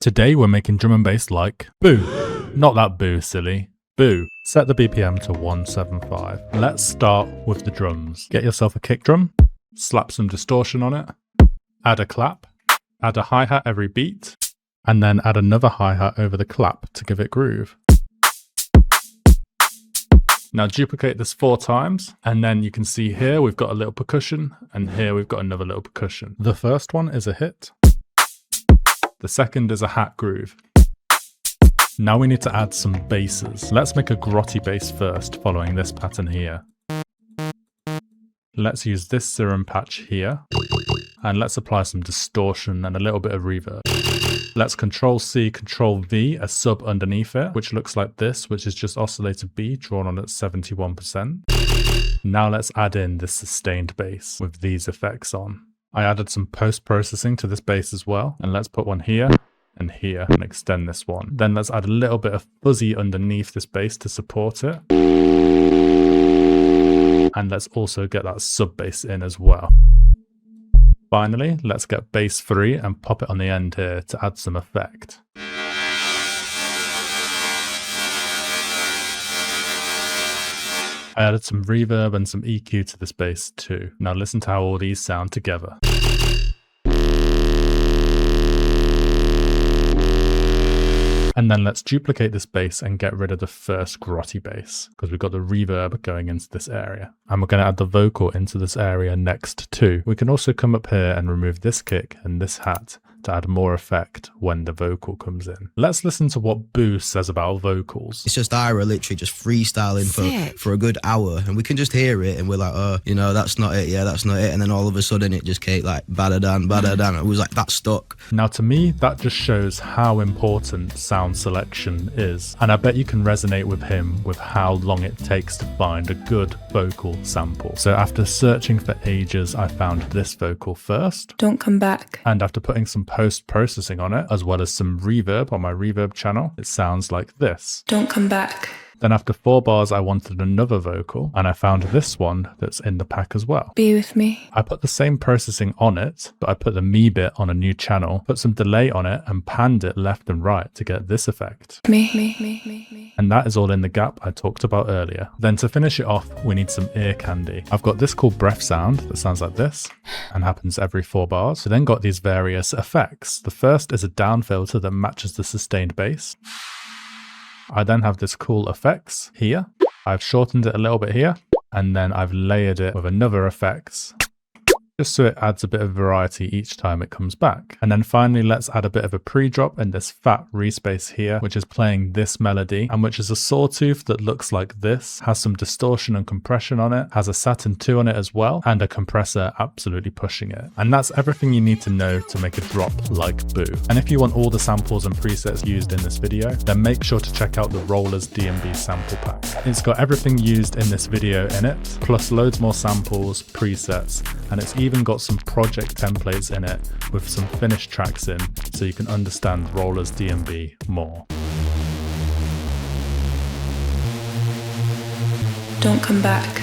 Today we're making drum and bass like Boo. Not that Boo, silly. Boo. Set the BPM to 175. Let's start with the drums. Get yourself a kick drum, slap some distortion on it, add a clap, add a hi-hat every beat, and then add another hi-hat over the clap to give it groove. Now duplicate this 4 times, and then you can see here we've got a little percussion, and here we've got another little percussion. The first one is a hit. The second is a hat groove. Now we need to add some basses. Let's make a grotty bass first, following this pattern here. Let's use this serum patch here, and let's apply some distortion and a little bit of reverb. Let's Control-C, Control-V, a sub underneath it, which looks like this, which is just oscillator B drawn on at 71%. Now let's add in this sustained bass with these effects on. I added some post-processing to this bass as well, and let's put one here and here and extend this one. Then let's add a little bit of fuzzy underneath this bass to support it. And let's also get that sub bass in as well. Finally, let's get bass 3 and pop it on the end here to add some effect. I added some reverb and some EQ to this bass too. Now listen to how all these sound together. And then let's duplicate this bass and get rid of the first grotty bass, because we've got the reverb going into this area. And we're going to add the vocal into this area next too. We can also come up here and remove this kick and this hat to add more effect when the vocal comes in. Let's listen to what Boo says about vocals. It's just Ira literally just freestyling for a good hour, and we can just hear it and we're like, oh, you know, that's not it, yeah, that's not it. And then all of a sudden it just came like badadan, badadan. It was like, that's stuck. Now to me, that just shows how important sound selection is. And I bet you can resonate with him with how long it takes to find a good vocal sample. So after searching for ages, I found this vocal first. Don't come back. And after putting some post-processing on it, as well as some reverb on my reverb channel, it sounds like this. Don't come back. Then after 4 bars, I wanted another vocal, and I found this one that's in the pack as well. Be with me. I put the same processing on it, but I put the me bit on a new channel, put some delay on it, and panned it left and right to get this effect. Me. And that is all in the gap I talked about earlier. Then to finish it off, we need some ear candy. I've got this called breath sound that sounds like this and happens every 4 bars. We then got these various effects. The first is a down filter that matches the sustained bass. I then have this cool effects here. I've shortened it a little bit here, and then I've layered it with another effects, just so it adds a bit of variety each time it comes back. And then finally, let's add a bit of a pre-drop in this fat respace here, which is playing this melody, and which is a sawtooth that looks like this, has some distortion and compression on it, has a Saturn 2 on it as well, and a compressor absolutely pushing it. And that's everything you need to know to make a drop like Boo. And if you want all the samples and presets used in this video, then make sure to check out the Rollers D&B sample pack. It's got everything used in this video in it, plus loads more samples, presets, and it's even got some project templates in it with some finished tracks in, so you can understand Rollers D&B more. Don't come back.